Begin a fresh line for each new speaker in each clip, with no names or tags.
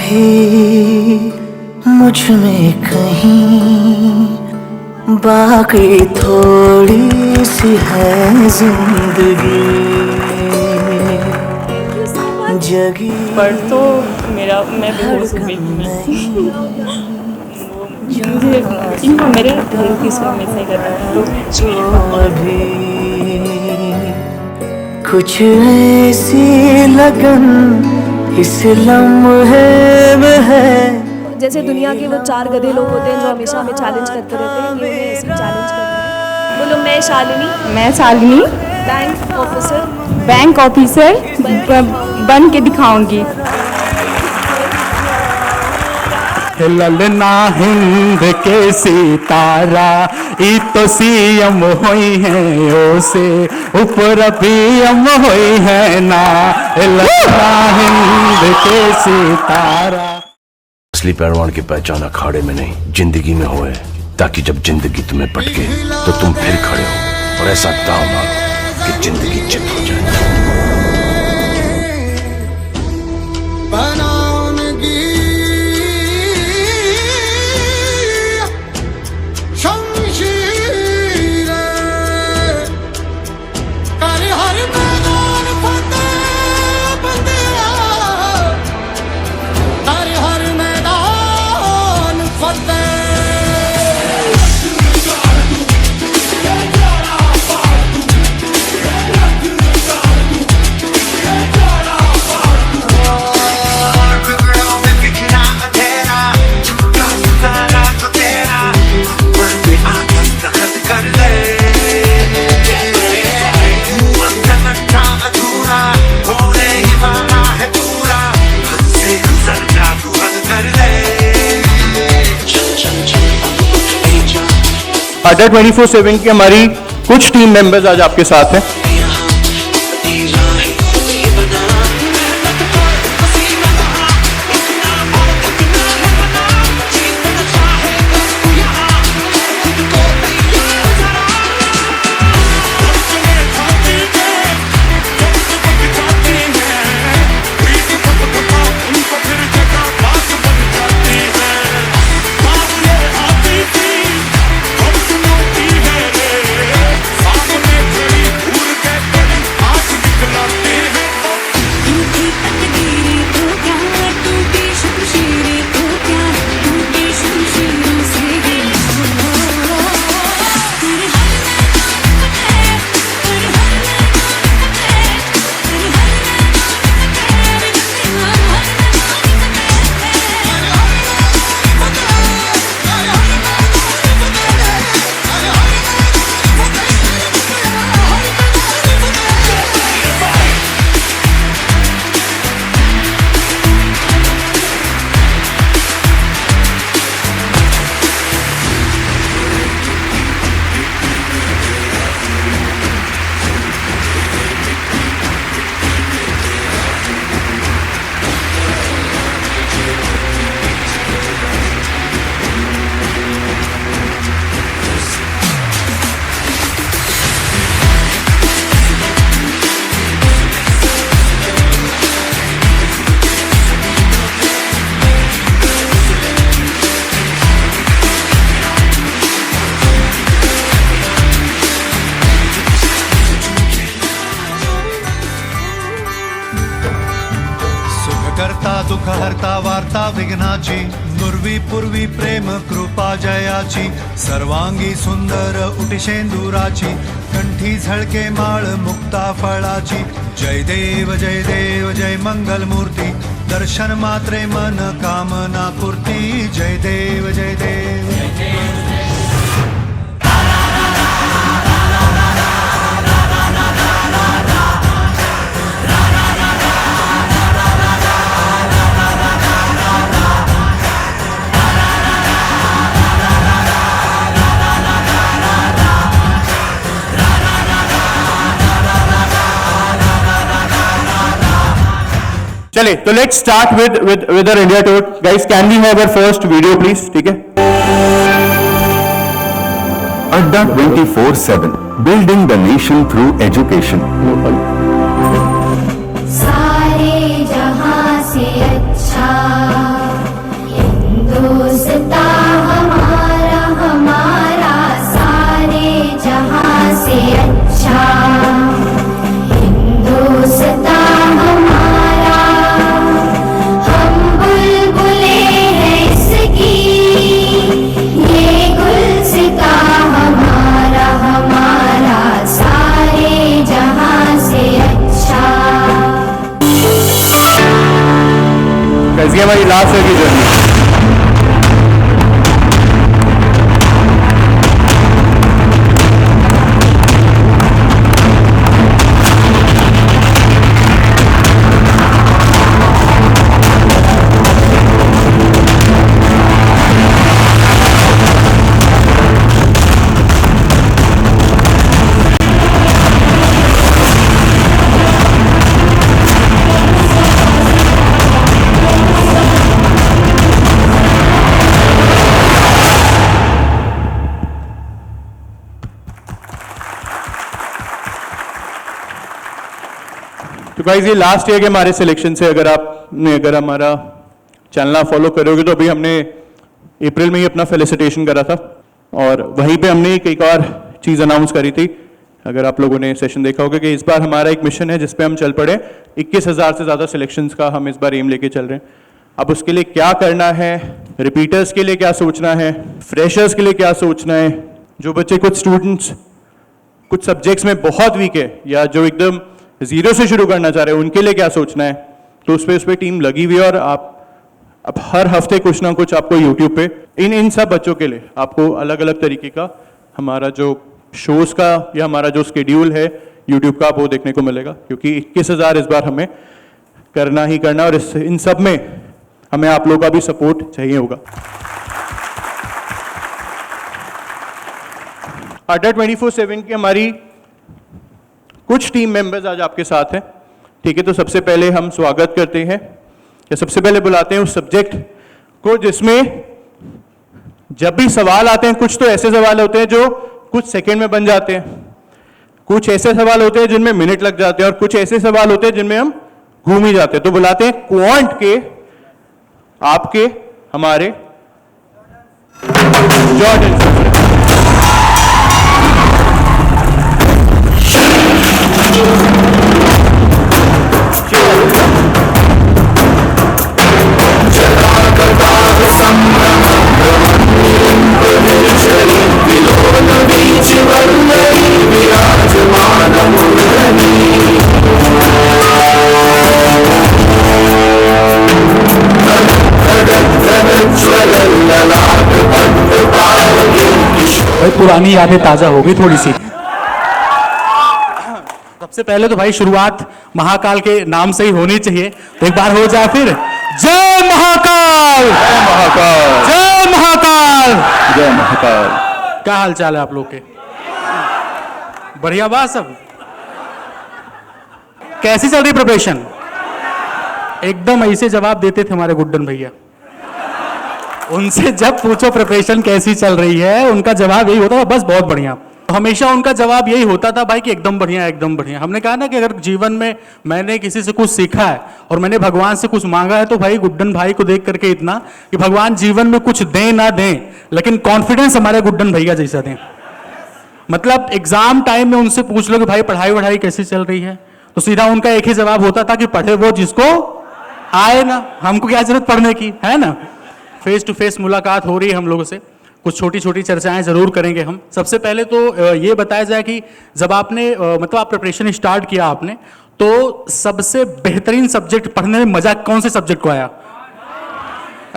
अभी मुझ में कहीं बाकी थोड़ी सी है जिंदगी जगी।
पर तो मैं बेहोश हो गई मुझे इनका मेरे दिल की सुर में से कर रहा
तो अभी कुछ ऐसी लगन इस लम्हे में है।
जैसे दुनिया के वो 4 गधे लोग होते हैं जो हमेशा हमें चैलेंज करते रहते हैं, ये उन्हें ऐसे चैलेंज कर रहे हैं। बोलो मैं शालिनी
बैंक ऑफिसर बन के दिखाऊंगी।
ललना हिंद के सितारा ई तो सीएम होई है ओसे ऊपर पीएम होई है ना। ललना हिंद के सितारा।
असली पहलवान की पहचान अखाड़े में नहीं जिंदगी में होए, ताकि जब जिंदगी तुम्हें पटके तो तुम फिर खड़े हो और ऐसा दांव मारो कि जिंदगी चित हो जाए।
अड्डा 24/7 की हमारी कुछ टीम मेंबर्स आज आपके साथ हैं।
करता दुःख हरता वार्ता विघ्नाची नुर्वी पूर्वी प्रेम कृपा जयाची सर्वांगी सुंदर उटिशेंदुराची कंठी झळके माळ मुक्ता फळाची जय देव जय मंगल मूर्ती दर्शन मात्रे मन कामना पूर्ती जय देव जय देव
चले तो let's start with our India tour. Guys can we have our first video please? ठीक है।
Adda 24/7 building the nation through education.
सारे जहां से अच्छा
हमारी लास्ट ईयर की जर्नी। तो गाइस ये लास्ट ईयर के हमारे सिलेक्शन से अगर हमारा चैनल फॉलो करोगे तो अभी हमने अप्रैल में ही अपना फेलिसिटेशन करा था और वहीं पे हमने एक और चीज़ अनाउंस करी थी। अगर आप लोगों ने सेशन देखा होगा कि इस बार हमारा एक मिशन है जिस पे हम चल पड़े 21,000 से ज़्यादा सिलेक्शंस का हम इस बार एम लेके चल रहे हैं। अब उसके लिए क्या करना है, रिपीटर्स के लिए क्या सोचना है, फ्रेशर्स के लिए क्या सोचना है, जो बच्चे कुछ स्टूडेंट्स कुछ सब्जेक्ट्स में बहुत वीक है या जो एकदम जीरो से शुरू करना चाह रहे हैं उनके लिए क्या सोचना है, तो उस पर टीम लगी हुई है और आप अब हर हफ्ते कुछ ना कुछ आपको यूट्यूब पे इन सब बच्चों के लिए आपको अलग अलग तरीके का हमारा जो शोज का या हमारा जो स्केड्यूल है यूट्यूब का वो देखने को मिलेगा, क्योंकि 21,000 इस बार हमें करना ही करना और इन सब में हमें आप लोगों का भी सपोर्ट चाहिए होगा। अड्डा 24/7 की हमारी कुछ टीम मेंबर्स आज आपके साथ हैं, ठीक है। तो सबसे पहले हम स्वागत करते हैं या सबसे पहले बुलाते हैं उस सब्जेक्ट को जिसमें जब भी सवाल आते हैं कुछ तो ऐसे सवाल होते हैं जो कुछ सेकंड में बन जाते हैं, कुछ ऐसे सवाल होते हैं जिनमें मिनट लग जाते हैं और कुछ ऐसे सवाल होते हैं जिनमें हम घूम ही जाते हैं। तो बुलाते हैं क्वांट के आपके हमारे जॉर्डन सर।
भाई पुरानी यादें ताजा हो गई थोड़ी सी। सबसे पहले तो भाई शुरुआत महाकाल के नाम से ही होनी चाहिए, तो एक बार हो जाए फिर जय महाकाल, जय महाकाल, जय महाकाल,
जय महाकाल।
क्या हाल चाल है आप लोग के? बढ़िया बात सब। कैसी चल रही प्रिपरेशन? एकदम ऐसे जवाब देते थे हमारे गुड्डन भैया, उनसे जब पूछो प्रिपरेशन कैसी चल रही है उनका जवाब यही होता था, बस बहुत बढ़िया। हमेशा उनका जवाब यही होता था भाई कि एकदम बढ़िया, एकदम बढ़िया। हमने कहा ना कि अगर जीवन में मैंने किसी से कुछ सीखा है और मैंने भगवान से कुछ मांगा है तो भाई गुड्डन भाई को देख करके इतना कि भगवान जीवन में कुछ दें ना दें लेकिन कॉन्फिडेंस हमारे गुड्डन भैया जैसा दें। मतलब एग्जाम टाइम में उनसे पूछ लो कि भाई पढ़ाई वढ़ाई कैसी चल रही है, तो सीधा उनका एक ही जवाब होता था कि पढ़े वो जिसको आए ना, हमको क्या जरूरत पढ़ने की, है ना। फेस टू फेस मुलाकात हो रही है हम लोगों से, कुछ छोटी छोटी चर्चाएं जरूर करेंगे हम। सबसे पहले तो ये बताया जाए कि जब आपने मतलब आप प्रिपरेशन स्टार्ट किया आपने, तो सबसे बेहतरीन सब्जेक्ट पढ़ने में मजा कौन से सब्जेक्ट को आया?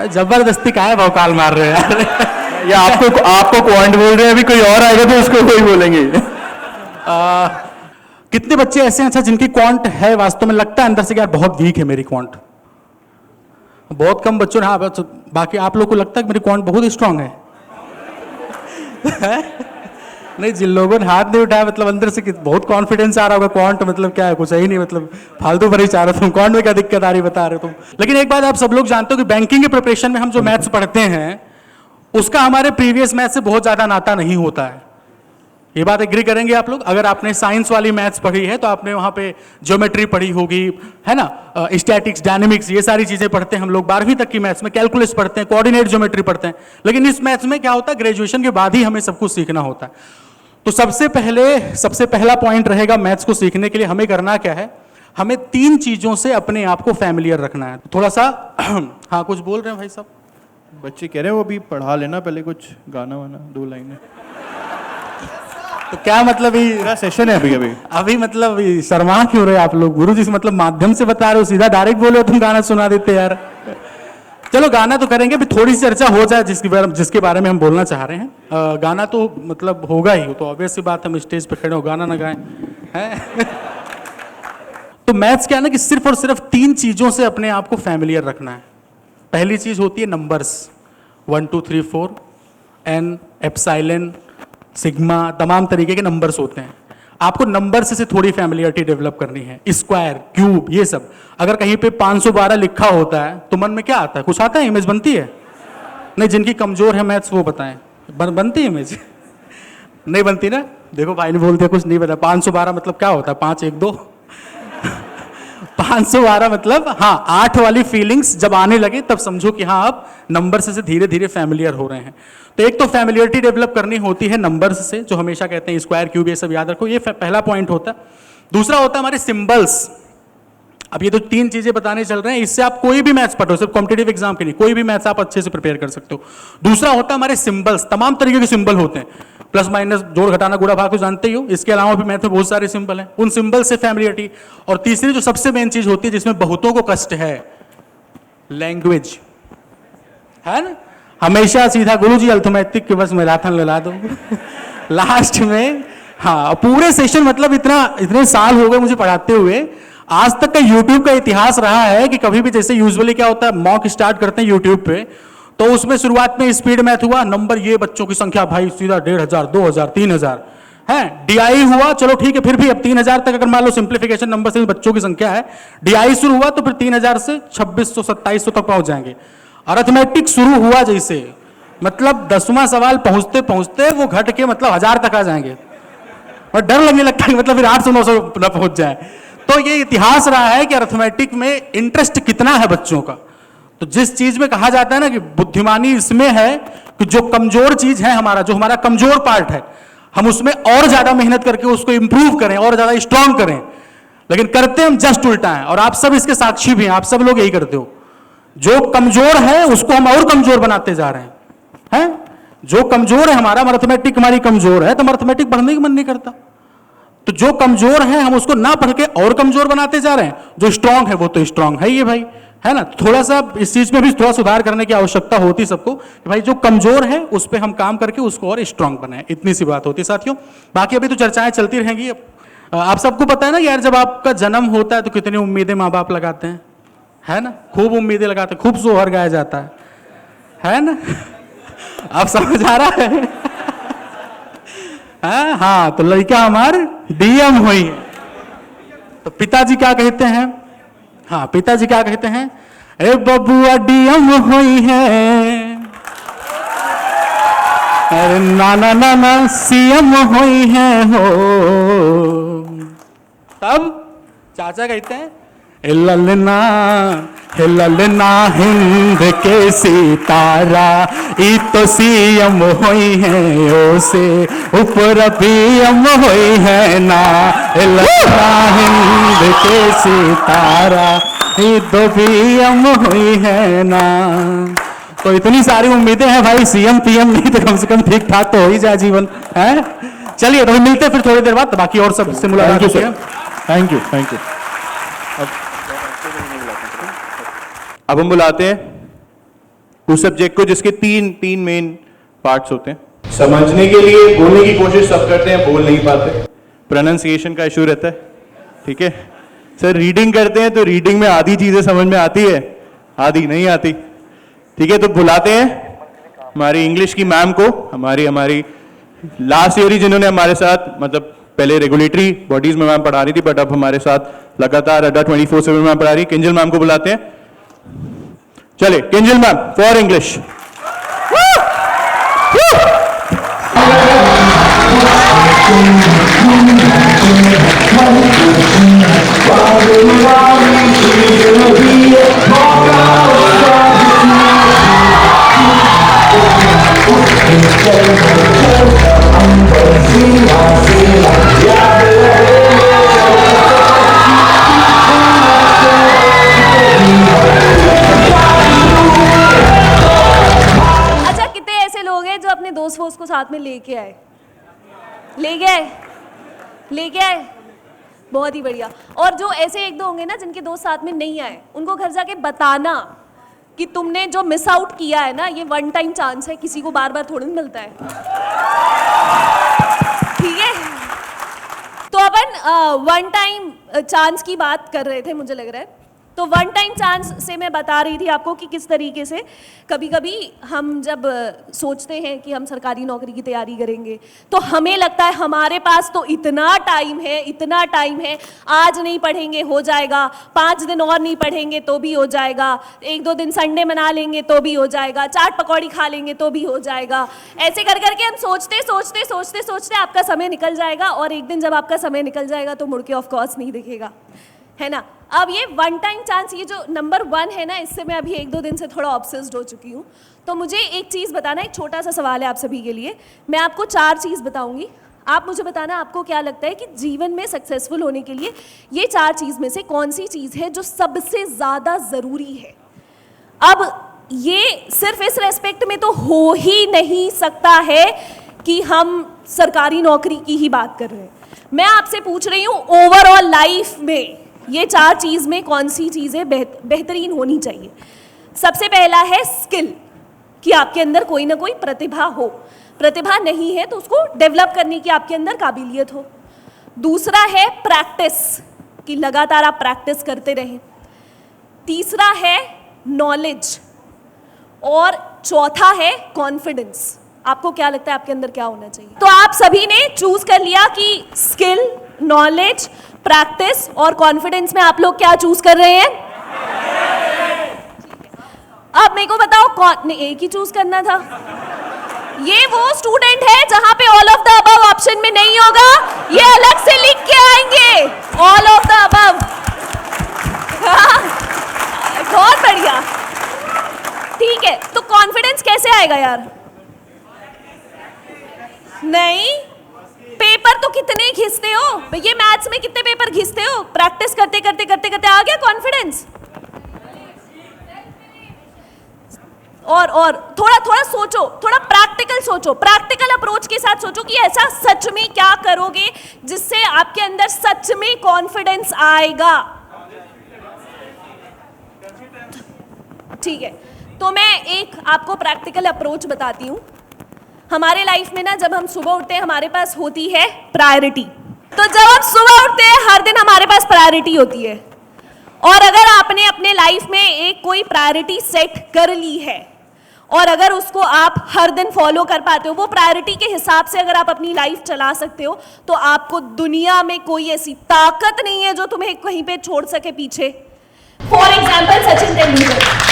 जबरदस्ती का है भौकाल मार रहे हैं
या आपको क्वांट बोल रहे हैं, अभी कोई और आएगा तो उसको कोई बोलेंगे।
कितने बच्चे ऐसे हैं अच्छा जिनकी क्वांट है वास्तव में लगता है अंदर से कि यार बहुत वीक है मेरी क्वांट? बहुत कम बच्चों ने। हाँ, बाकी आप लोग को लगता है कि मेरी क्वांट बहुत स्ट्रांग है? नहीं, जिन लोगों ने हाथ नहीं उठाया मतलब अंदर से बहुत कॉन्फिडेंस आ रहा होगा। क्वांट मतलब क्या है, कुछ है ही नहीं, मतलब फालतू पर ही चाह रहे तुम, क्वांट में क्या दिक्कत आ रही बता रहे हो तुम। लेकिन एक बात आप सब लोग जानते हो कि बैंकिंग के प्रिपरेशन में हम जो मैथ्स पढ़ते हैं उसका हमारे प्रीवियस मैथ से बहुत ज्यादा नाता नहीं होता है। ये बात एग्री करेंगे आप लोग? अगर आपने साइंस वाली मैथ्स पढ़ी है तो आपने वहां पे ज्योमेट्री पढ़ी होगी, है ना, स्टैटिक्स, डायनेमिक्स, ये सारी चीजें पढ़ते हैं हम लोग 12वीं तक की मैथ्स में। कैलकुलस पढ़ते हैं, कोऑर्डिनेट ज्योमेट्री पढ़ते हैं। लेकिन इस मैथ्स में क्या होता है, ग्रेजुएशन के बाद ही हमें सब कुछ सीखना होता है। तो सबसे पहला पॉइंट रहेगा मैथ्स को सीखने के लिए हमें करना क्या है, हमें 3 चीजों से अपने आप को फैमिलियर रखना है। थोड़ा सा हाँ, कुछ बोल रहे हैं भाई साहब?
बच्चे कह रहे हैं वो अभी पढ़ा लेना पहले कुछ गाना वाना 2 लाइनें।
तो क्या मतलब ये
सेशन है अभी
मतलब शर्मा क्यों रहे आप लोग? गुरु जी से मतलब माध्यम से बता रहे हो, सीधा डायरेक्ट बोले हो तुम गाना सुना देते यार। चलो गाना तो करेंगे, भी थोड़ी सी चर्चा हो जाए जिसके बारे में हम बोलना चाह रहे हैं। गाना तो मतलब होगा ही, तो ऑब्वियस सी बात, हम स्टेज पे खड़े हो गाना ना गाएं हैं। तो मैथ्स क्या है ना कि सिर्फ और सिर्फ 3 चीजों से अपने आप को फैमिलियर रखना है। पहली चीज होती है नंबर्स, 1 2 3 4 एन, एप्सिलॉन, सिग्मा, तमाम तरीके के नंबर्स होते हैं। आपको नंबर्स से थोड़ी फैमिलियरिटी डेवलप करनी है। स्क्वायर, क्यूब, ये सब। अगर कहीं पे 512 लिखा होता है तो मन में क्या आता है? कुछ आता है? इमेज बनती है? नहीं, जिनकी कमजोर है मैथ्स वो बताएं, बनती है इमेज? नहीं बनती ना? देखो भाई ने बोल दिया कुछ नहीं पता। 512 मतलब क्या होता है? 5 1 2 512 मतलब हाँ, 8 वाली फीलिंग्स जब आने लगे तब समझो कि हाँ आप नंबर से धीरे धीरे फैमिलियर हो रहे हैं। तो एक तो फैमिलियरिटी डेवलप करनी होती है नंबर्स से, जो हमेशा कहते हैं स्क्वायर, क्यूब, ये सब याद रखो, ये पहला पॉइंट होता है। दूसरा होता है हमारे सिंबल्स। अब ये तो 3 चीजें बताने चल रहे हैं, इससे आप कोई भी मैथ्स पढ़ो, सिर्फ कॉम्पिटिटिव एग्जाम के लिए, कोई भी मैथ्स आप अच्छे से प्रिपेयर कर सकते हो। दूसरा होता है हमारे सिंबल्स। तमाम तरीके के सिंबल होते हैं, प्लस माइनस, जोड़ घटाना, गुणा भाग, तो जानते ही हो। इसके अलावा भी मैथ में बहुत सारे सिंबल हैं, उन सिंबल से फैमिलियरिटी। और तीसरी जो सबसे मेन चीज होती है जिसमें बहुतों को कष्ट है, लैंग्वेज, है ना? हमेशा सीधा गुरुजी अर्थमेटिक के बस मैराथन लगा दो लास्ट में। हाँ, पूरे सेशन मतलब इतने साल हो गए मुझे पढ़ाते हुए, आज तक का यूट्यूब का इतिहास रहा है कि कभी भी, जैसे यूजुअली क्या होता है, मॉक स्टार्ट करते हैं यूट्यूब पे, तो उसमें शुरुआत में स्पीड मैथ हुआ, नंबर ये, बच्चों की संख्या भाई सीधा 1500, 2000, 3000 है। डीआई हुआ, चलो ठीक है, फिर भी अब 3000 तक अगर मान लो सिंप्लीफिकेशन नंबर से बच्चों की संख्या है। डीआई शुरू हुआ तो फिर 3000 से 2600, 2700 तक पहुंच जाएंगे। अरिथमेटिक शुरू हुआ जैसे, मतलब 10वां सवाल पहुंचते पहुंचते वो घट के मतलब 1000 तक आ जाएंगे, और डर लगने लगता है कि मतलब फिर 800 900 न पहुंच जाए। तो ये इतिहास रहा है कि अरिथमेटिक में इंटरेस्ट कितना है बच्चों का। तो जिस चीज में कहा जाता है ना कि बुद्धिमानी इसमें है कि जो कमजोर चीज है हमारा, जो हमारा कमजोर पार्ट है, हम उसमें और ज्यादा मेहनत करके उसको इंप्रूव करें और ज्यादा स्ट्रांग करें। लेकिन करते हम जस्ट उल्टा है, और आप सब इसके साक्षी भी हैं, आप सब लोग यही करते हो। जो कमजोर है उसको हम और कमजोर बनाते जा रहे हैं। जो कमजोर है हमारा, अरिथमेटिक हमारी कमजोर है, तो अरिथमेटिक पढ़ने का मन नहीं करता। तो जो कमजोर है हम उसको ना पढ़ के और कमजोर बनाते जा रहे हैं। जो स्ट्रांग है वो तो स्ट्रांग है ही भाई, है ना? थोड़ा सा इस चीज में भी थोड़ा सुधार करने की आवश्यकता होती सबको कि भाई जो कमजोर है उस पर हम काम करके उसको और स्ट्रांग बनाएं। इतनी सी बात होती है साथियों। बाकी अभी तो चर्चाएं चलती रहेंगी। आप सबको पता है ना यार, जब आपका जन्म होता है तो कितनी उम्मीदें माँ बाप लगाते हैं, है ना? खूब उम्मीदें लगाते हैं, खूब सोहर गाया जाता है ना? आप समझ आ रहा है? हाँ, तो लड़का हमार डीएम हुई है। तो पिताजी क्या कहते हैं? हाँ, पिताजी क्या कहते हैं? ए बबुआ डीएम हुई है, अरे नाना नाना सीएम हुई है हो। तब चाचा कहते हैं ललना हिंद के सितारा, ई तो सीएम हुई है ओ से ऊपर पीएम हुई है ना। ललना हिंद के सितारा, ई तो पीएम हुई है ना। तो इतनी सारी उम्मीदें हैं भाई, सीएम पीएम नहीं तो कम से कम ठीक ठाक तो हो ही जाए जीवन, है? चलिए तो मिलते हैं फिर थोड़ी देर बाद, बाकी और सब से मुलाकात होती है।
Thank you. अब हम बुलाते हैं उस सब्जेक्ट को जिसके तीन मेन पार्ट्स होते हैं। समझने के लिए बोलने की कोशिश सब करते हैं, बोल नहीं पाते, प्रोनाउंसिएशन का इशू रहता है, ठीक है सर। रीडिंग करते हैं तो रीडिंग में आधी चीजें समझ में आती है, आधी नहीं आती, ठीक है। तो बुलाते हैं हमारी इंग्लिश की मैम को, हमारी लास्ट ईयर ही जिन्होंने हमारे साथ, मतलब पहले रेगुलेटरी बॉडीज में मैम पढ़ा रही थी, बट अब हमारे साथ लगातार अड्डा 24/7 मैम पढ़ा रही। किंजल मैम को बुलाते हैं। चले किंजल मैम फॉर इंग्लिश।
दोस्त को साथ में लेके आए, बहुत ही बढ़िया। और जो ऐसे 1-2 होंगे ना जिनके दोस्त साथ में नहीं आए, उनको घर जाके बताना कि तुमने जो मिस आउट किया है ना, ये वन टाइम चांस है, किसी को बार बार थोड़ी ना मिलता है, ठीक है? तो अपन वन टाइम चांस की बात कर रहे थे, मुझे लग रहा है। तो वन टाइम चांस से मैं बता रही थी आपको कि किस तरीके से कभी कभी हम जब सोचते हैं कि हम सरकारी नौकरी की तैयारी करेंगे तो हमें लगता है हमारे पास तो इतना टाइम है, आज नहीं पढ़ेंगे हो जाएगा, 5 दिन और नहीं पढ़ेंगे तो भी हो जाएगा, 1-2 दिन संडे मना लेंगे तो भी हो जाएगा, चाट पकौड़ी खा लेंगे तो भी हो जाएगा। ऐसे कर करके हम सोचते आपका समय निकल जाएगा, और एक दिन जब आपका समय निकल जाएगा तो मुड़ के ऑफ कोर्स नहीं दिखेगा, है ना? अब ये वन टाइम चांस, ये जो नंबर 1 है ना, इससे मैं अभी 1-2 दिन से थोड़ा ऑब्सेस्ड हो चुकी हूँ। तो मुझे एक चीज़ बताना, एक छोटा सा सवाल है आप सभी के लिए। मैं आपको 4 चीज़ बताऊंगी, आप मुझे बताना आपको क्या लगता है कि जीवन में सक्सेसफुल होने के लिए ये 4 चीज़ में से कौन सी चीज़ है जो सबसे ज़्यादा ज़रूरी है। अब ये सिर्फ इस रेस्पेक्ट में तो हो ही नहीं सकता है कि हम सरकारी नौकरी की ही बात कर रहे हैं। मैं आपसे पूछ रही हूँ ओवरऑल लाइफ में ये 4 चीज़ में कौन सी चीज़ें बेहतरीन होनी चाहिए। सबसे पहला है स्किल, कि आपके अंदर कोई ना कोई प्रतिभा हो, प्रतिभा नहीं है तो उसको डेवलप करने की आपके अंदर काबिलियत हो। दूसरा है प्रैक्टिस, कि लगातार आप प्रैक्टिस करते रहें। तीसरा है नॉलेज, और चौथा है कॉन्फिडेंस। आपको क्या लगता है आपके अंदर क्या होना चाहिए? तो आप सभी ने चूज कर लिया कि स्किल, नॉलेज, प्रैक्टिस और कॉन्फिडेंस में आप लोग क्या चूज कर रहे हैं? अब मेरे को बताओ कौन ने एक ही चूज करना था? ये वो स्टूडेंट है जहां पे all of the above option में नहीं होगा, ये अलग से लिख के आएंगे ऑल ऑफ द अबव। बहुत बढ़िया, ठीक है। तो कॉन्फिडेंस कैसे आएगा यार? नहीं, पेपर तो कितने घिसते हो, ये मैथ्स में कितने पेपर घिसते हो? प्रैक्टिस करते करते आ गया कॉन्फिडेंस। और थोड़ा सोचो, थोड़ा प्रैक्टिकल सोचो, प्रैक्टिकल अप्रोच के साथ सोचो कि ऐसा सच में क्या करोगे जिससे आपके अंदर सच में कॉन्फिडेंस आएगा। ठीक है, तो मैं एक आपको प्रैक्टिकल अप्रोच बताती हूँ। हमारे लाइफ में ना, जब हम सुबह उठते हैं हमारे पास होती है प्रायोरिटी। तो जब हम सुबह उठते हैं हर दिन हमारे पास प्रायोरिटी होती है, और अगर आपने अपने लाइफ में एक कोई प्रायोरिटी सेट कर ली है और अगर उसको आप हर दिन फॉलो कर पाते हो, वो प्रायोरिटी के हिसाब से अगर आप अपनी लाइफ चला सकते हो, तो आपको दुनिया में कोई ऐसी ताकत नहीं है जो तुम्हें कहीं पे छोड़ सके पीछे। फॉर एग्जाम्पल सचिन तेंदुलकर,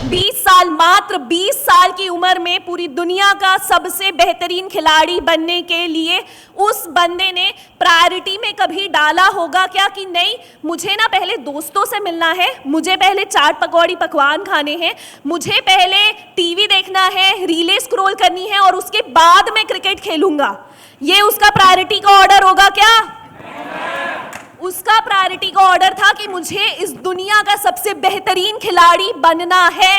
20 साल, मात्र 20 साल की उम्र में पूरी दुनिया का सबसे बेहतरीन खिलाड़ी बनने के लिए उस बंदे ने प्रायोरिटी में कभी डाला होगा क्या कि नहीं, मुझे ना पहले दोस्तों से मिलना है, मुझे पहले चाट पकौड़ी पकवान खाने हैं, मुझे पहले टीवी देखना है, रीलें स्क्रॉल करनी है और उसके बाद मैं क्रिकेट खेलूंगा। ये उसका प्रायोरिटी का ऑर्डर होगा क्या? उसका प्रायोरिटी का ऑर्डर था कि मुझे इस दुनिया का सबसे बेहतरीन खिलाड़ी बनना है,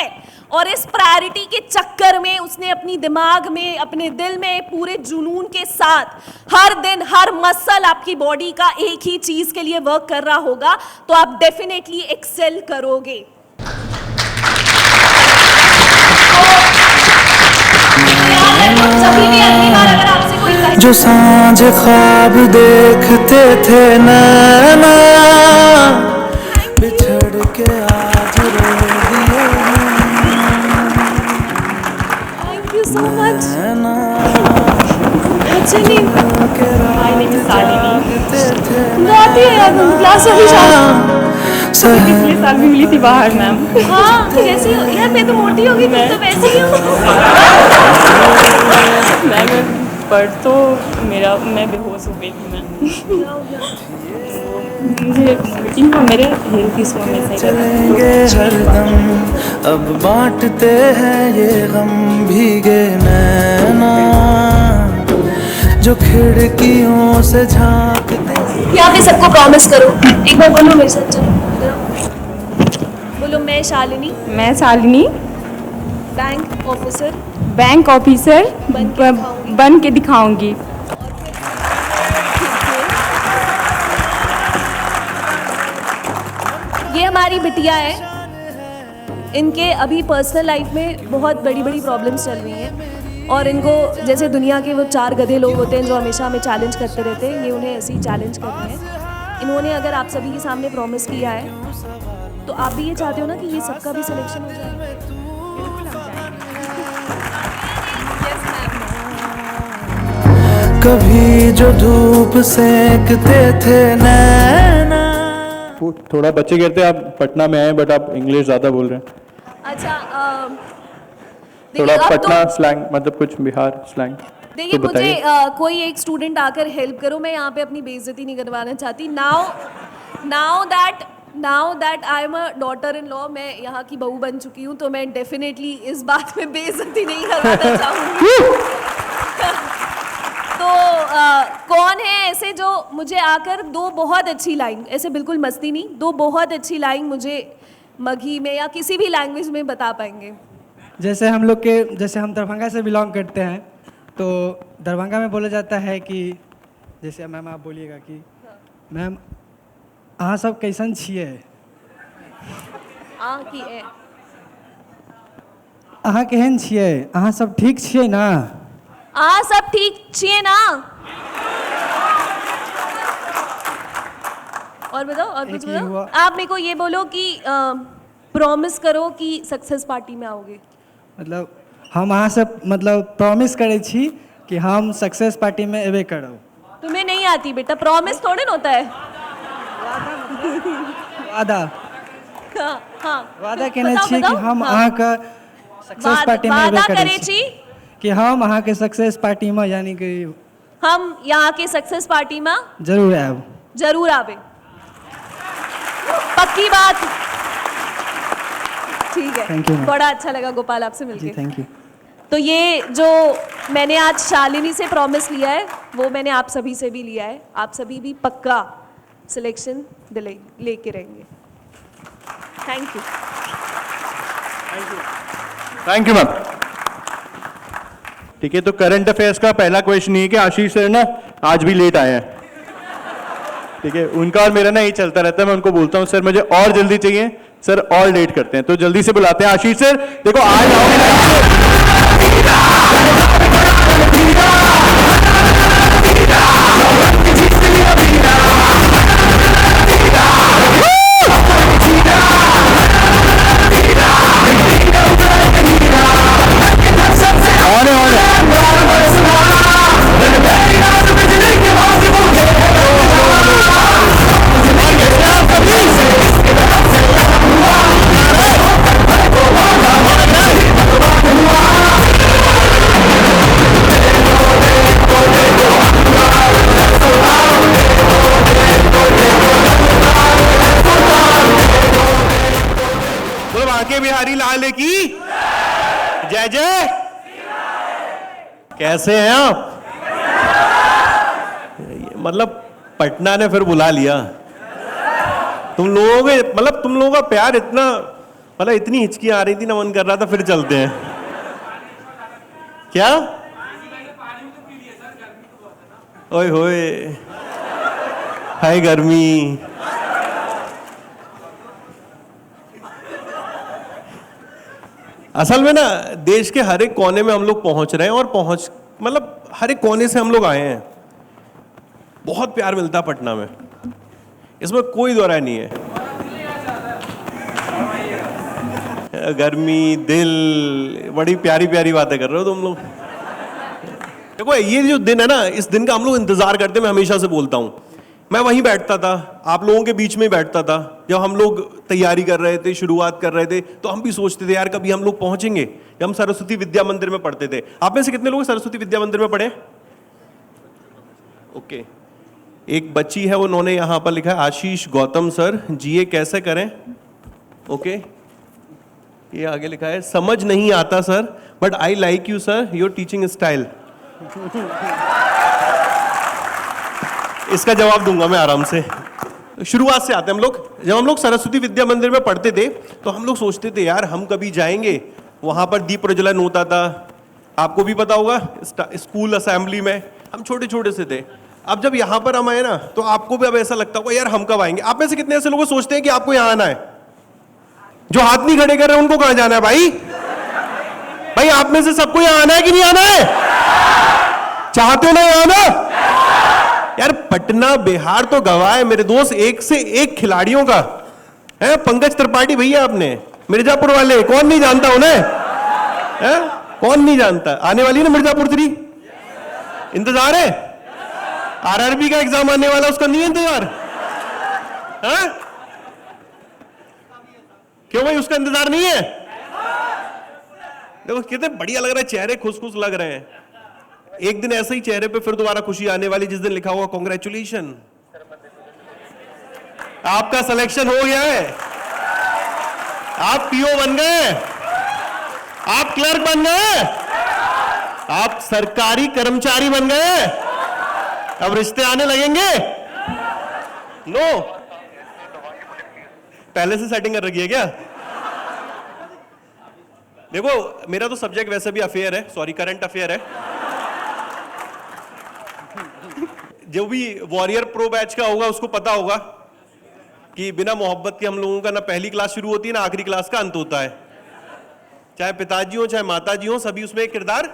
और इस प्रायोरिटी के चक्कर में उसने अपनी दिमाग में, अपने दिल में पूरे जुनून के साथ हर दिन हर मसल आपकी बॉडी का एक ही चीज के लिए वर्क कर रहा होगा, तो आप डेफिनेटली एक्सेल करोगे।
जो सांझ ख्वाब देखते थे नैना, बिछड़ के आज रो दिए।
Thank you so much.
My name is Shalini.
गाती है यार, क्लास वाली शालिनी।
पिछले साल भी मिली थी बाहर मैम।
हाँ, कैसी हो यार? मैं तो मोटी हो गई, तुम तो वैसी ही हो।
मैम पर तो मैं बेहोश हो गई थी मैम। मुझे मीटिंग को मेरे हेल्थ इशू में से
चलेंगे हरदम, अब बांटते हैं ये गम भीगे नैना, जो खिड़कियों से झांकते।
यहाँ पे सबको प्रॉमिस करो, एक बार बोलो मेरे साथ, चलो बोलो। मैं शालिनी, बैंक ऑफिसर
बन के दिखाऊंगी।
ये हमारी बिटिया है, इनके अभी पर्सनल लाइफ में बहुत बड़ी बड़ी प्रॉब्लम्स चल रही हैं और इनको जैसे दुनिया के वो 4 गधे लोग होते हैं जो हमेशा हमें चैलेंज करते रहते हैं, ये उन्हें ऐसे ही चैलेंज कर रहे हैं। इन्होंने अगर आप सभी के सामने प्रॉमिस किया है तो आप भी ये चाहते हो ना कि ये सबका भी सिलेक्शन हो जाए?
कभी जो धूप सेकते थे नैना।
थोड़ा बच्चे कहते हैं आप पटना में आए बट आप इंग्लिश ज़्यादा बोल रहे हैं।
अच्छा
थोड़ा
देखिए, अब
पटना
तो
स्लैंग मतलब कुछ बिहार स्लैंग
देखिए
तो
मुझे
बताइए।
कोई एक स्टूडेंट आकर हेल्प करो, मैं यहाँ पे अपनी बेइज्जती नहीं करवाना चाहती। Now that I am a daughter in law, मैं यहाँ की बहू बन चुकी हूँ, तो मैं डेफिनेटली इस बात में बेइज्जती नहीं करवाना चाहूँगी। तो कौन है ऐसे जो मुझे आकर 2 बहुत अच्छी लाइन, ऐसे बिल्कुल मस्ती नहीं, 2 बहुत अच्छी लाइन मुझे मगही में या किसी भी लैंग्वेज में बता पाएंगे?
जैसे हम दरभंगा से बिलोंग करते हैं, तो दरभंगा में बोला जाता है कि जैसे मैम आप बोलिएगा कि मैम अहाँ सब कैसन छिए? अहाँ केहन छिए? अहाँ सब ठीक छिए ना?
सब ठीक छिए ना? और बताओ, और कुछ
एक ही
बताओ।
हुआ।
आप मेरे को ये बोलो कि प्रॉमिस करो कि सक्सेस पार्टी में आओगे।
मतलब हम अहाँ से मतलब प्रॉमिस करे छी कि हम सक्सेस पार्टी में एबे करब।
तुम्हें नहीं आती बेटा, प्रॉमिस थोड़े ना होता है।
वादा
हाँ
वादा केने
बताओ,
छी कि
बताओ।
हम
हाँ।
अहाँ का सक्सेस पार्टी में एबे
वादा
करे
करे
छी
छी
कि हम अहाँ के सक्सेस पार्टी में यानी कि
हम यहाँ के सक्सेस पार्टी में
जरूर आब।
जरूर आवे। पक्की बात। ठीक है,
Thank you, ma'am.
बड़ा अच्छा लगा गोपाल आपसे
जी
मिलके।
Thank you.
तो ये जो मैंने आज शालिनी से प्रॉमिस लिया है वो मैंने आप सभी से भी लिया है। आप सभी भी पक्का सिलेक्शन लेके रहेंगे। Thank you.
Thank you ma'am. ठीक है, तो करंट अफेयर्स का पहला क्वेश्चन ये है कि आशीष सर ना आज भी लेट आए हैं। ठीक है, उनका और मेरा ना यही चलता रहता है। मैं उनको बोलता हूँ सर मुझे और जल्दी चाहिए, सर और लेट करते हैं, तो जल्दी से बुलाते हैं आशीष सर। देखो आज आओगे बिहारी लाल की जय जय। कैसे हैं आप? मतलब पटना ने फिर बुला लिया तुम लोगों के, मतलब तुम लोगों का प्यार इतना, मतलब इतनी हिचकी आ रही थी ना, मन कर रहा था फिर चलते हैं। क्या ओए होए हाय गर्मी। असल में ना देश के हर एक कोने में हम लोग पहुंच रहे हैं और मतलब हर एक कोने से हम लोग आए हैं। बहुत प्यार मिलता है पटना में, इसमें कोई दो राय नहीं है। गर्मी दिल, बड़ी प्यारी प्यारी बातें कर रहे हो तुम लोग। देखो ये जो दिन है ना, इस दिन का हम लोग इंतजार करते हैं। मैं हमेशा से बोलता हूँ, मैं वहीं बैठता था, आप लोगों के बीच में ही बैठता था। जब हम लोग तैयारी कर रहे थे, शुरुआत कर रहे थे, तो हम भी सोचते थे यार कभी हम लोग पहुंचेंगे। जब हम सरस्वती विद्या मंदिर में पढ़ते थे, आप में से कितने लोग सरस्वती विद्या मंदिर में पढ़े? ओके, एक बच्ची है, उन्होंने यहाँ पर लिखा है आशीष गौतम सर जीए कैसे करें। ओके, ये आगे लिखा है समझ नहीं आता sir but I like you sir your teaching style. इसका जवाब दूंगा मैं आराम से। शुरुआत से आते हैं हम लोग। जब हम लोग सरस्वती विद्या मंदिर में पढ़ते थे तो हम लोग सोचते थे यार हम कभी जाएंगे, वहां पर दीप प्रज्वलन होता था, आपको भी पता होगा, स्कूल असेंबली में हम छोटे छोटे से थे। अब जब यहाँ पर हम आए ना तो आपको भी अब ऐसा लगता होगा यार हम कब आएंगे। आप में से कितने ऐसे लोग सोचते हैं कि आपको यहाँ आना है?
जो हाथ नहीं खड़े कर रहे उनको कहां जाना है भाई? भाई आप में से सबको यहां आना है कि नहीं आना है? चाहते हो ना यहां आना? यार पटना बिहार तो गवाह है मेरे दोस्त, एक से एक खिलाड़ियों का है। पंकज त्रिपाठी भैया आपने मिर्जापुर वाले, कौन नहीं जानता उन्हें? है कौन नहीं जानता? आने वाली ना मिर्जापुर 3, इंतजार है? आरआरबी का एग्जाम आने वाला, उसका नहीं है इंतजार? है? क्यों भाई उसका इंतजार नहीं है? देखो कितने बढ़िया लग रहा है, चेहरे खुश खुश लग रहे हैं। एक दिन ऐसे ही चेहरे पे फिर दोबारा खुशी आने वाली, जिस दिन लिखा होगा कांग्रेचुलेशन, आपका सिलेक्शन हो गया है, आप पीओ बन गए, आप क्लर्क बन गए, आप सरकारी कर्मचारी बन गए। अब रिश्ते आने लगेंगे? नो, पहले से सेटिंग कर रखी है क्या? देखो मेरा तो सब्जेक्ट वैसे भी अफेयर है, सॉरी करंट अफेयर है। जो भी वॉरियर प्रो बैच का होगा उसको पता होगा कि बिना मोहब्बत के हम लोगों का ना पहली क्लास शुरू होती है ना आखिरी क्लास का अंत होता है। चाहे पिताजी हो चाहे माताजी हो, सभी उसमें एक किरदार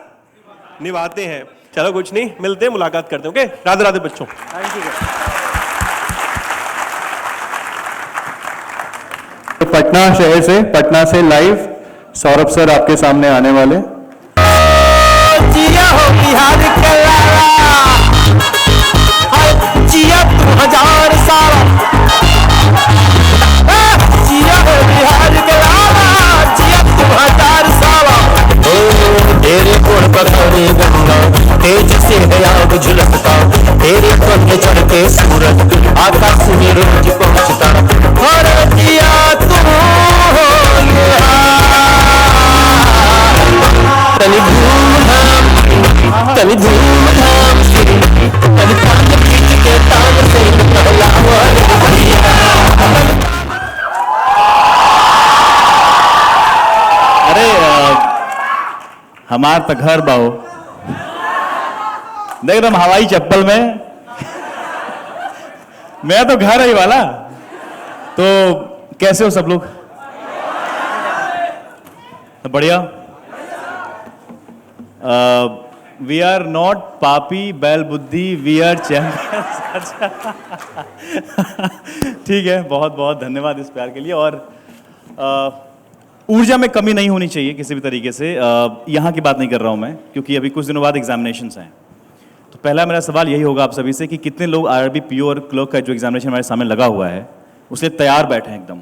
निभाते हैं। चलो कुछ नहीं, मिलते हैं, मुलाकात करते हैं। ओके, राधे राधे बच्चों। Thank you.
पटना शहर से, पटना से लाइव सौरभ सर आपके सामने आने वाले।
जिया हो बिहार के लाला, जिया 2000 साल, जिया हो बिहार के लाला, जिया 2000 साल। तेरे कोण पकड़े गंगा, तेज से आग झुलकता, तेरे पंख चढ़ते सूरज, आकाश में रोज पहुंचता। और जिया तू हो तनी धूमधाम, तनी धूमधाम से, तनी पान खींच के तान से कहलावा भैया।
अरे हमार तो घर बाहो, देख रहा हवाई चप्पल में, मैं तो घर ही वाला। तो कैसे हो सब लोग? बढ़िया। वी आर नॉट पापी बैल बुद्धि, वी आर चैंपियंस। ठीक है, बहुत बहुत धन्यवाद इस प्यार के लिए। और ऊर्जा में कमी नहीं होनी चाहिए किसी भी तरीके से। यहाँ की बात नहीं कर रहा हूँ मैं, क्योंकि अभी कुछ दिनों बाद एग्जामिनेशंस हैं। तो पहला मेरा सवाल यही होगा आप सभी से कि कितने लोग आरआरबी पीओ और क्लर्क का जो एग्जामिनेशन हमारे सामने लगा हुआ है उसके लिए तैयार बैठे हैं, एकदम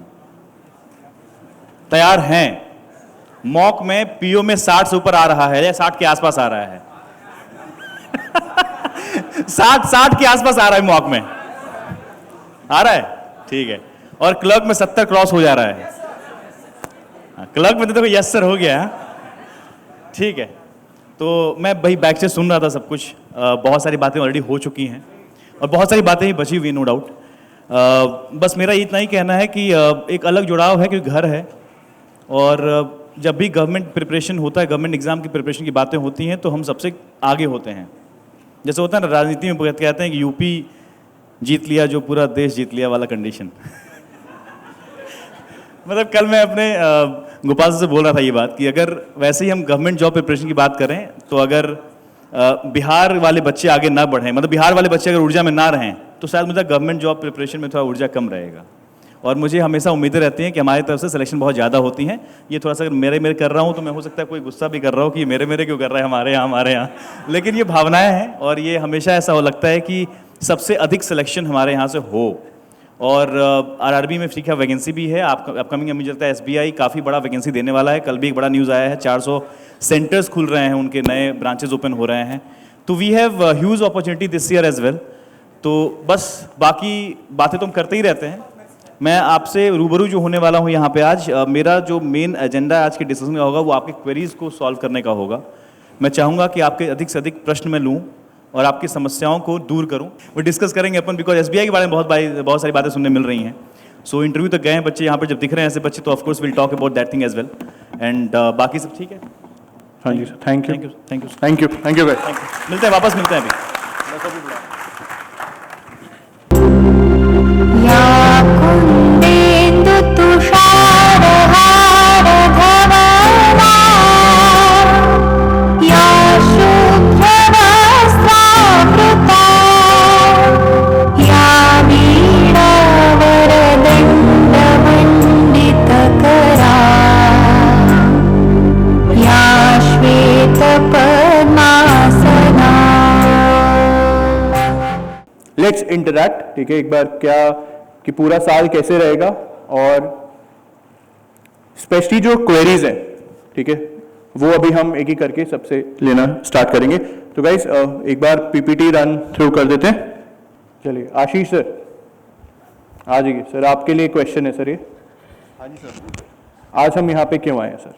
तैयार हैं। मॉक में पीओ में 60 से ऊपर आ रहा है या 60 के आसपास आ रहा है? 60 के आसपास आ रहा है मॉक में, आ रहा है? ठीक है। और क्लर्क में 70 क्रॉस हो जा रहा है। क्लर्क में तो देखो यस सर हो गया। ठीक है, तो मैं भाई बैक से सुन रहा था सब कुछ। बहुत सारी बातें ऑलरेडी हो चुकी हैं और बहुत सारी बातें ही बची हुई, नो डाउट। बस मेरा इतना ही कहना है कि एक अलग जुड़ाव है, क्योंकि घर है। और जब भी गवर्नमेंट प्रिपरेशन होता है, गवर्नमेंट एग्जाम की प्रिपरेशन की बातें होती हैं, तो हम सबसे आगे होते हैं। जैसे होता है ना राजनीति में, कहते हैं कि यूपी जीत लिया जो पूरा देश जीत लिया वाला कंडीशन। मतलब कल मैं अपने गोपाल से बोल रहा था ये बात कि अगर वैसे ही हम गवर्नमेंट जॉब प्रिपरेशन की बात करें, तो अगर बिहार वाले बच्चे आगे ना बढ़ें, मतलब बिहार वाले बच्चे अगर ऊर्जा में ना रहें, तो शायद मुझे गवर्नमेंट जॉब प्रिपरेशन में थोड़ा ऊर्जा कम रहेगा। और मुझे हमेशा उम्मीदें रहती हैं कि हमारी तरफ से सिलेक्शन बहुत ज़्यादा होती हैं। ये थोड़ा सा अगर मेरे कर रहा हूँ तो मैं हो सकता है कोई गुस्सा भी कर रहा हूँ कि मेरे क्यों कर रहा है हमारे यहाँ। लेकिन ये भावनाएं हैं और ये हमेशा ऐसा हो लगता है कि सबसे अधिक सिलेक्शन हमारे यहाँ से हो। और आरआरबी में ठीक है वैकेंसी भी है, अपकमिंग में मुझे लगता है एसबीआई काफ़ी बड़ा वैकेंसी देने वाला है। कल भी एक बड़ा न्यूज़ आया है, 400 सेंटर्स खुल रहे हैं, उनके नए ब्रांचेज ओपन हो रहे हैं। तो we have huge opportunity this year as well. तो बस बाकी बातें तो हम करते ही रहते हैं। मैं आपसे रूबरू जो होने वाला हूँ यहाँ पे आज, मेरा जो मेन एजेंडा आज के डिस्कशन का होगा वो आपके क्वेरीज को सॉल्व करने का होगा। मैं चाहूँगा कि आपके अधिक से अधिक प्रश्न मैं लूँ और आपकी समस्याओं को दूर करूं। वो डिस्कस करेंगे अपन, बिकॉज एसबीआई के बारे में बहुत सारी बातें सुनने मिल रही हैं। सो इंटरव्यू तक गए हैं बच्चे यहाँ पर, जब दिख रहे हैं ऐसे बच्चे, तो of course will talk about that thing as well. And बाकी सब ठीक है। हाँ जी सर, थैंक यू। मिलते हैं, वापस मिलते हैं अभी।
या कुंदेन्दु तुषारहार
लेट्स इंटरैक्ट, ठीक है, एक बार क्या कि पूरा साल कैसे रहेगा और स्पेशली जो क्वेरीज हैं, ठीक है, वो अभी हम एक ही करके सबसे लेना स्टार्ट करेंगे। तो गाइस एक बार पीपीटी रन थ्रू कर देते हैं। चलिए आशीष सर आ जाइए। सर आपके लिए क्वेश्चन है सर ये। हाँ जी सर। आज हम यहाँ पे क्यों आए हैं सर?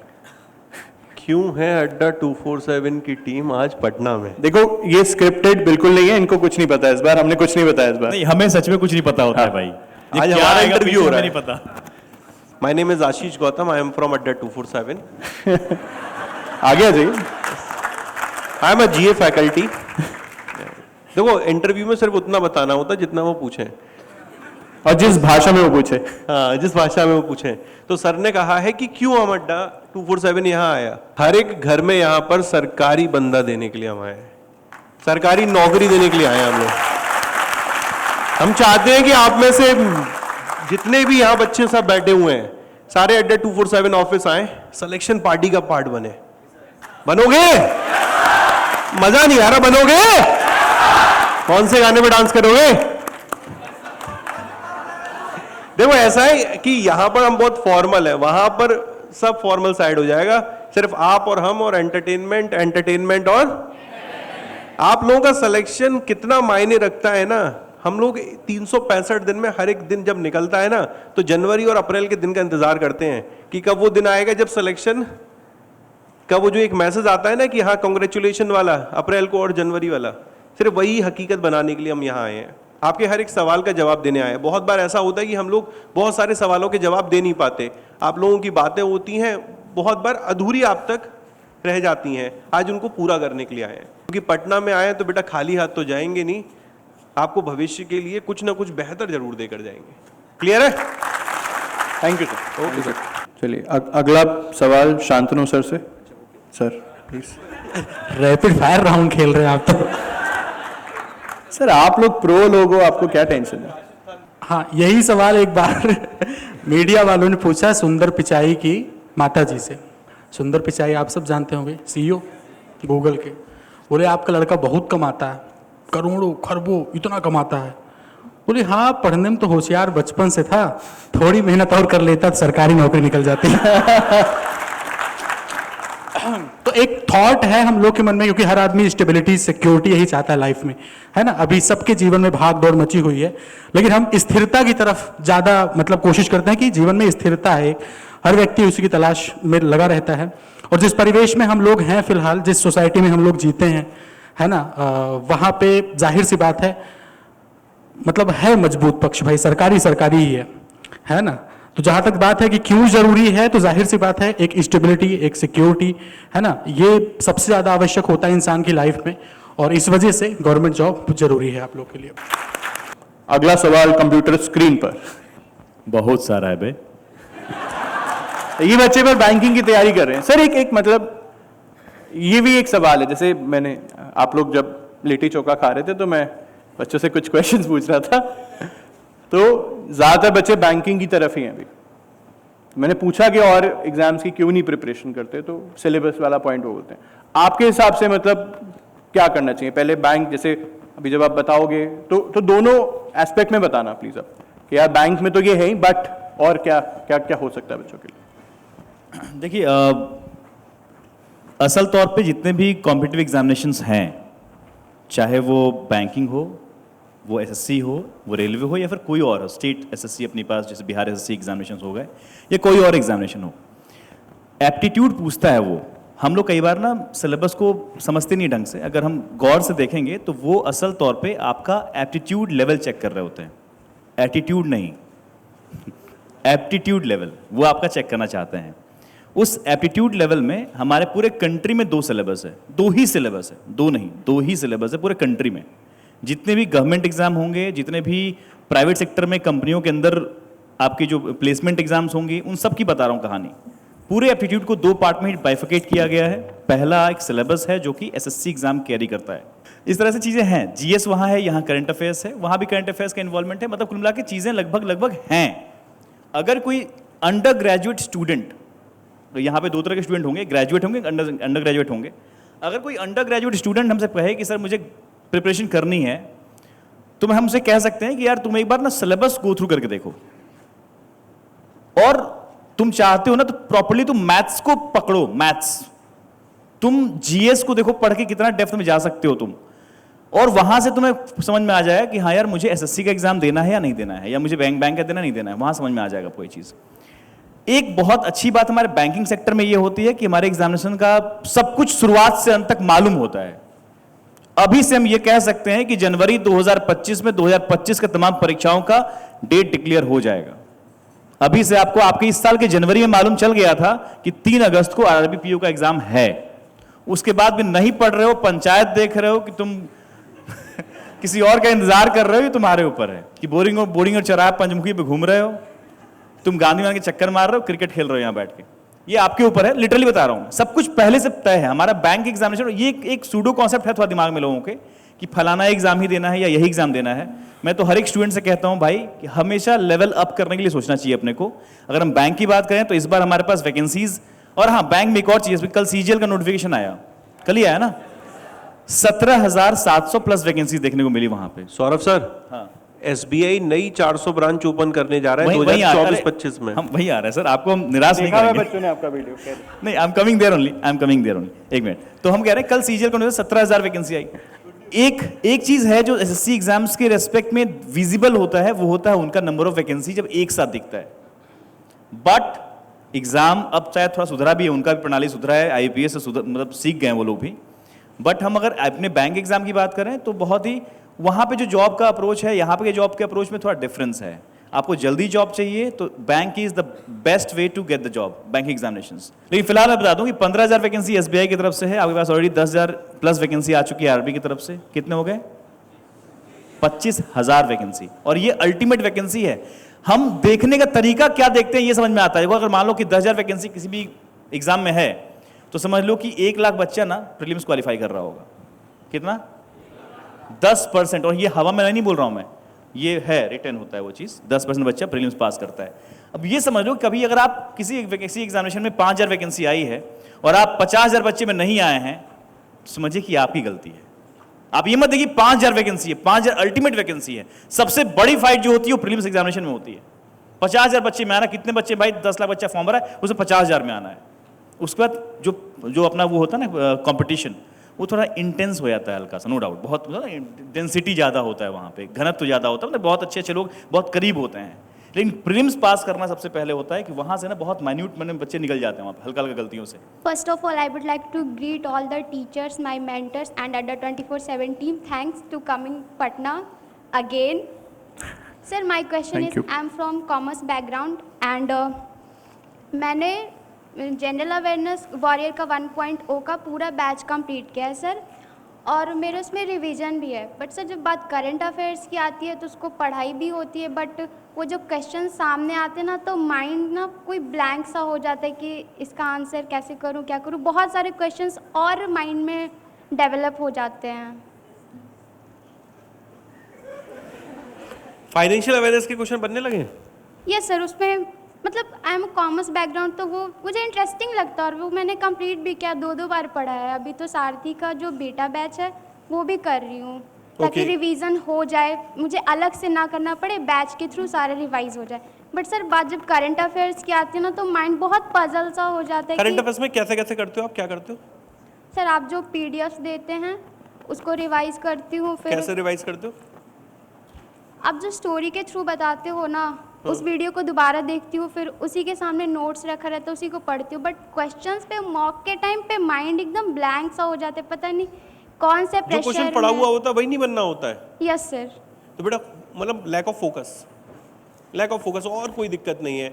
क्यों है अड्डा 247 की टीम आज पटना में?
देखो ये स्क्रिप्टेड बिल्कुल नहीं है, इनको कुछ नहीं पता है इस बार, हमने कुछ नहीं बताया इस बार।
नहीं, हमें सच में कुछ नहीं पता होता है भाई।
आज हमारा इंटरव्यू हो रहा है।
नहीं पता।
My name is Ashish Gautam, I am from अड्डा 247।
आगे आ जाइए।
I am a GA faculty. देखो इंटरव्यू में सिर्फ उतना बताना होता जितना वो पूछें
और जिस भाषा में वो पूछे।
हाँ, जिस भाषा में वो पूछें। तो सर ने कहा है कि क्यों हम अड्डा 247 यहाँ आया। हर एक घर में यहाँ पर सरकारी बंदा देने के लिए हम आए हैं, सरकारी नौकरी देने के लिए आए हैं हम लोग। हम चाहते हैं कि आप में से जितने भी यहाँ बच्चे सब बैठे हुए हैं सारे अड्डा 247 ऑफिस आए, सिलेक्शन पार्टी का पार्ट बने। बनोगे? मजा नहीं आ रहा? बनोगे? कौन से गाने पे डांस करोगे? देखो ऐसा है कि यहां पर हम बहुत फॉर्मल है, वहां पर सब फॉर्मल साइड हो जाएगा, सिर्फ आप और हम और एंटरटेनमेंट और आप लोगों का सिलेक्शन कितना मायने रखता है ना। हम लोग 365 दिन में हर एक दिन जब निकलता है ना तो जनवरी और अप्रैल के दिन का इंतजार करते हैं कि कब वो दिन आएगा जब सिलेक्शन, कब वो जो एक मैसेज आता है ना कि हाँ कांग्रेचुलेशन वाला अप्रैल को और जनवरी वाला, सिर्फ वही हकीकत बनाने के लिए हम यहाँ आए हैं। आपके हर एक सवाल का जवाब देने आए हैं। बहुत बार ऐसा होता है कि हम लोग बहुत सारे सवालों के जवाब दे नहीं पाते, आप लोगों की बातें होती हैं बहुत बार अधूरी आप तक रह जाती हैं, आज उनको पूरा करने के लिए आए हैं। क्योंकि पटना में आए हैं तो बेटा खाली हाथ तो जाएंगे नहीं, आपको भविष्य के लिए कुछ ना कुछ बेहतर जरूर देकर जाएंगे। क्लियर है?
Thank you sir. Okay sir. चलिए अगला सवाल शांतनु सर से। Sir please.
Rapid fire round खेल रहे हैं आप तो।
सर आप लोग प्रो लोग हो, आपको क्या टेंशन है?
हाँ, यही सवाल एक बार मीडिया वालों ने पूछा सुंदर पिचाई की माता जी से। सुंदर पिचाई आप सब जानते होंगे, सीईओ गूगल के। बोले आपका लड़का बहुत कमाता है, करोड़ों खरबों इतना कमाता है। बोले हाँ, पढ़ने में तो होशियार बचपन से था, थोड़ी मेहनत और कर लेता तो सरकारी नौकरी निकल जाती। तो एक थॉट है हम लोग के मन में, क्योंकि हर आदमी स्टेबिलिटी सिक्योरिटी यही चाहता है लाइफ में, है ना। अभी सबके जीवन में भाग दौड़ मची हुई है, लेकिन हम स्थिरता की तरफ ज्यादा मतलब कोशिश करते हैं कि जीवन में स्थिरता है। हर व्यक्ति उसी की तलाश में लगा रहता है। और जिस परिवेश में हम लोग हैं फिलहाल, जिस सोसाइटी में हम लोग जीते हैं, है ना, वहां पे जाहिर सी बात है मतलब है मजबूत पक्ष भाई, सरकारी ही है ना। तो जहां तक बात है कि क्यों जरूरी है, तो जाहिर सी बात है एक स्टेबिलिटी, एक सिक्योरिटी, है ना, ये सबसे ज्यादा आवश्यक होता है इंसान की लाइफ में, और इस वजह से गवर्नमेंट जॉब जरूरी है आप लोग के लिए।
अगला सवाल कंप्यूटर स्क्रीन पर।
बहुत सारा है बे।
ये बच्चे पर बैंकिंग की तैयारी कर रहे हैं सर। एक मतलब ये भी एक सवाल है, जैसे मैंने आप लोग जब लिट्टी चोखा खा रहे थे तो मैं बच्चों से कुछ क्वेश्चंस पूछ रहा था, तो ज्यादातर बच्चे बैंकिंग की तरफ ही हैं। अभी मैंने पूछा कि और एग्जाम्स की क्यों नहीं प्रिपरेशन करते, तो सिलेबस वाला पॉइंट वो बोलते हैं। आपके हिसाब से मतलब क्या करना चाहिए? पहले बैंक, जैसे अभी जब आप बताओगे तो दोनों एस्पेक्ट में बताना प्लीज आप, कि यार बैंक में तो ये है ही, बट और क्या क्या क्या हो सकता है बच्चों के लिए?
देखिए असल तौर पे जितने भी कॉम्पिटिटिव एग्जामिनेशंस हैं, चाहे वो बैंकिंग हो, वो एसएससी हो, वो रेलवे हो, या फिर कोई और हो, स्टेट एसएससी अपने पास जैसे बिहार एसएससी एग्जामिनेशन हो गए, या कोई और एग्जामिनेशन हो, एप्टीट्यूड पूछता है वो। हम लोग कई बार ना सिलेबस को समझते नहीं ढंग से, अगर हम गौर से देखेंगे तो वो असल तौर पे आपका एप्टीट्यूड लेवल चेक कर रहे होते हैं, एटीट्यूड नहीं, एप्टीट्यूड लेवल वो आपका चेक करना चाहते हैं। उस एप्टीट्यूड लेवल में हमारे पूरे कंट्री में 2 सिलेबस है, 2 ही सिलेबस है, 2 नहीं 2 ही सिलेबस है पूरे कंट्री में। जितने भी गवर्नमेंट एग्जाम होंगे, जितने भी प्राइवेट सेक्टर में कंपनियों के अंदर आपके जो प्लेसमेंट एग्जाम्स होंगे, उन सब की बता रहा हूं कहानी। पूरे एप्टीट्यूड को 2 पार्ट में बाइफिकेट किया गया है। पहला एक सिलेबस है जो कि एसएससी एग्जाम कैरी करता है। इस तरह से चीजें हैं। जीएस वहां है, यहाँ करंट अफेयर्स है, वहां भी करंट अफेयर्स का इन्वॉल्वमेंट है। मतलब कुल मिला के चीजें लगभग हैं। अगर कोई अंडर ग्रेजुएट स्टूडेंट, तो यहाँ पे 2 तरह के स्टूडेंट होंगे, ग्रेजुएट होंगे, अंडर ग्रेजुएट होंगे। अगर कोई अंडर ग्रेजुएट स्टूडेंट हमसे कहे कि सर मुझे प्रिपरेशन करनी है, तुम हमसे कह सकते हैं कि यार तुम एक बार ना सिलेबस गो थ्रू करके देखो, और तुम चाहते हो ना तो प्रॉपर्ली तुम मैथ्स को पकड़ो, मैथ्स, तुम जीएस को देखो पढ़ के कितना डेप्थ में जा सकते हो तुम, और वहां से तुम्हें समझ में आ जाएगा कि हाँ यार मुझे एसएससी का एग्जाम देना है या नहीं देना है, या मुझे बैंक का देना नहीं देना है, वहां समझ में आ जाएगा कोई चीज। एक बहुत अच्छी बात हमारे बैंकिंग सेक्टर में ये होती है कि हमारे एग्जामिनेशन का सब कुछ शुरुआत से अंत तक मालूम होता है। अभी से हम ये कह सकते हैं कि जनवरी 2025 में 2025 के तमाम परीक्षाओं का डेट डिक्लेयर हो जाएगा। अभी से आपको आपके इस साल के जनवरी में मालूम चल गया था कि 3 अगस्त को आरआरबी पीओ का एग्जाम है। उसके बाद भी नहीं पढ़ रहे हो, पंचायत देख रहे हो कि तुम किसी और का इंतजार कर रहे हो, ये तुम्हारे ऊपर है कि बोरिंग और चौराहा पंचमुखी पे घूम रहे हो, तुम गांधी मैदान के चक्कर मार रहे हो, क्रिकेट खेल रहे हो यहां बैठ के, ये आपके ऊपर है। लिटरली बता रहा हूं, सब कुछ पहले से तय है। हमारा बैंक एग्जामिनेशन ये एक सूडो कॉन्सेप्ट है थोड़ा दिमाग में लोगों के कि फलाना एग्जाम ही देना है या यही एग्जाम देना है। मैं तो हर एक स्टूडेंट से कहता हूं भाई कि हमेशा लेवल अप करने के लिए सोचना चाहिए अपने को। अगर हम बैंक की बात करें तो इस बार हमारे पास वैकेंसीज, और हाँ बैंक में एक और चीज, कल सीजीएल का नोटिफिकेशन आया, कल ही आया ना, 17,700 प्लस वैकेंसी देखने को मिली वहां पे।
सौरभ सर,
हाँ,
एसबीआई नई 400 ब्रांच ओपन करने जा रहा है 2024-25 में।
हम वही आ रहा है सर, आपको हम निराश नहीं करेंगे।
बच्चों ने आपका वीडियो
नहीं, I am coming there only, एक मिनट। तो हम कह रहे हैं कल सीजीएल को 17,000 वैकेंसी आई। एक चीज है जो एसएससी एग्जाम्स के रेस्पेक्ट में विजिबल होता है, वो होता है उनका नंबर ऑफ वैकेंसी जब एक साथ दिखता है। बट एग्जाम अब चाहे थोड़ा सुधरा भी है, उनका भी प्रणाली सुधरा है, आईपीएस से मतलब सीख गए वो लोग भी। बट हम अगर अपने बैंक एग्जाम की बात करें तो बहुत ही वहां पे जो जॉब का अप्रोच है, यहाँ पे जॉब के अप्रोच में थोड़ा डिफरेंस है। आपको जल्दी जॉब चाहिए तो bank is the best way to get the job, bank examinations. लेकिन फिलहाल मैं बता दूं कि 15,000 वैकेंसी एसबीआई की तरफ से है, आपके पास ऑलरेडी 10,000 प्लस वैकेंसी आ चुकी है आरबी की तरफ से। कितने हो गए? 25,000 वैकेंसी, और ये अल्टीमेट वैकेंसी है। हम देखने का तरीका क्या देखते हैं ये समझ में आता है। अगर मान लो कि 10,000 वैकेंसी किसी भी एग्जाम में है तो समझ लो कि 1 लाख बच्चा ना प्रीलिम्स क्वालिफाई कर रहा होगा। कितना? 10%। और ये हवा में नहीं बोल रहा हूं मैं, ये है रिटर्न होता है वो चीज। 10% बच्चा प्रीलिम्स पास करता है। अब ये समझ लो कभी अगर आप किसी एग्जामिनेशन में 5,000 वैकेंसी आई है और आप 50,000 बच्चे में नहीं आए हैं, समझिए कि आपकी गलती है। आप ये मत देखिए 5,000 वैकेंसी है, 5,000 अल्टीमेट वैकेंसी है। सबसे बड़ी फाइट जो होती है वो प्रीलिम्स एग्जामिनेशन में होती है। 50,000 बच्चे में आना, कितने बच्चे भाई 10 लाख बच्चा फॉर्म भरा है, उसमें 50,000 में आना है। उसके बाद जो अपना वो होता है ना कंपटीशन, वो थोड़ा इंटेंस हो जाता है हल्का सा, नो डाउट। बहुत डेंसिटी ज़्यादा होता है वहाँ पे, घनत्व ज़्यादा होता है, मतलब बहुत अच्छे लोग बहुत करीब होते हैं। लेकिन प्रीलिम्स पास करना सबसे पहले होता है कि वहाँ से ना बहुत माइन्यूट बच्चे निकल जाते हैं वहाँ पे हल्का हल्का गलतियों से।
First of all, I would like to greet all the teachers, my mentors, and Under 24/7 team. Thanks to coming Patna again. Sir, my question is, I'm from commerce background and मैंने जनरल अवेयरनेस वॉरियर का 1.0 का पूरा batch complete किया है sir, और मेरे उसमें revision भी है। बट सर जब बात करंट अफेयर्स की आती है तो उसको पढ़ाई भी होती है, बट वो जो क्वेश्चन सामने आते हैं ना तो माइंड ना कोई ब्लैंक सा हो जाता है कि इसका आंसर कैसे करूं, क्या करूं। बहुत सारे क्वेश्चंस और माइंड में डेवलप हो जाते हैं।
फाइनेंशियल अवेयरनेस के क्वेश्चन बनने लगे?
यस सर, उसमें मतलब आई एम कॉमर्स बैकग्राउंड तो वो मुझे इंटरेस्टिंग लगता है और वो मैंने कंप्लीट भी किया, 2 बार पढ़ा है। अभी तो सारथी का जो बेटा बैच है वो भी कर रही हूँ ताकि रिवीजन हो जाए, मुझे अलग से ना करना पड़े, बैच के थ्रू सारे रिवाइज हो जाए। बट सर बात जब करंट अफेयर्स की आती है ना तो माइंड बहुत पजल सा हो जाता है।
करंट अफेयर्स में कैसे कैसे करते हो आप, क्या करते हो?
सर आप जो पीडीएफ देते हैं उसको रिवाइज करती हूँ। फिर
कैसे रिवाइज करते हो?
आप जो स्टोरी के थ्रू बताते हो ना, उस वीडियो को दोबारा देखती हूँ, फिर उसी के सामने नोट्स रखा रहता है, उसी को पढ़ती हूँ। बट क्वेश्चंस पे मॉक के टाइम पे माइंड एकदम ब्लैंक सा हो जाता है, पता नहीं कौन से प्रेशर।
जो क्वेश्चन पढ़ा हुआ होता है वही नहीं बनना होता है।
Yes sir.
तो बेटा मतलब लैक ऑफ फोकस, और कोई दिक्कत नहीं है।